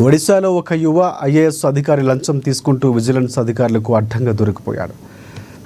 ఒడిశాలో ఒక యువ ఐఏఎస్ అధికారి లంచం తీసుకుంటూ విజిలెన్స్ అధికారులకు అడ్డంగా దొరికిపోయాడు.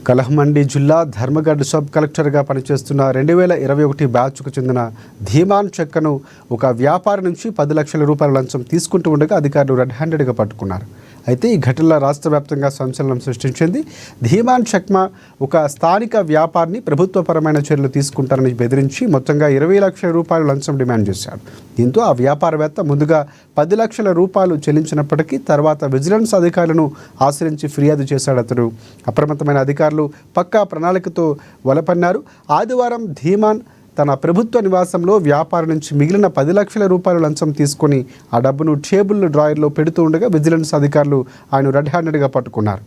కలహమండి జిల్లా ధర్మగఢ్ సబ్ కలెక్టర్గా పనిచేస్తున్న 2021 బ్యాచ్కు చెందిన ధీమాన్ చెక్కను ఒక వ్యాపారి నుంచి 10 లక్షల రూపాయల లంచం తీసుకుంటూ ఉండగా అధికారులు రెడ్ హ్యాండెడ్గా పట్టుకున్నారు. అయితే ఈ ఘటనలో రాష్ట్ర వ్యాప్తంగా సంచలనం సృష్టించింది. ధీమాన్ చెక్మా ఒక స్థానిక వ్యాపారిని ప్రభుత్వపరమైన చర్యలు తీసుకుంటారని బెదిరించి మొత్తంగా 20 లక్షల రూపాయలు లంచం డిమాండ్ చేశాడు. దీంతో ఆ వ్యాపారవేత్త ముందుగా 10 లక్షల రూపాయలు చెల్లించినప్పటికీ తర్వాత విజిలెన్స్ అధికారులను ఆశ్రయించి ఫిర్యాదు చేశాడు. అతడు అప్రమత్తమైన అధికారులు పక్కా ప్రణాళికతో వలపన్నారు. ఆదివారం ధీమాన్ తన ప్రభుత్వ నివాసంలో వ్యాపారి నుంచి మిగిలిన 10 లక్షల రూపాయలు లంచం తీసుకొని ఆ డబ్బును టేబుల్ డ్రాయర్లో పెడుతూ ఉండగా విజిలెన్స్ అధికారులు ఆయన రెడ్ హ్యాండెడ్గా పట్టుకున్నారు.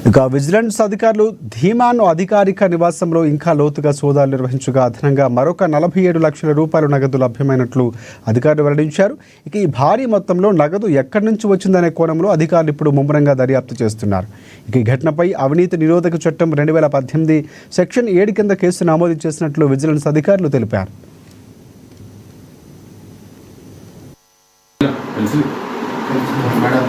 ఇక విజిలెన్స్ అధికారులు ధీమాన్ అధికారిక నివాసంలో ఇంకా లోతుగా సోదాలు నిర్వహించగా అదనంగా మరొక 47 లక్షల రూపాయలు నగదు లభ్యమైనట్లు అధికారులు వెల్లడించారు. ఇక ఈ భారీ మొత్తంలో నగదు ఎక్కడి నుంచి వచ్చిందనే కోణంలో అధికారులు ఇప్పుడు ముమ్మరంగా దర్యాప్తు చేస్తున్నారు. ఇక ఈ ఘటనపై అవినీతి నిరోధక చట్టం 2018 సెక్షన్ 7 కింద కేసు నమోదు చేసినట్లు విజిలెన్స్ అధికారులు తెలిపారు. మేడం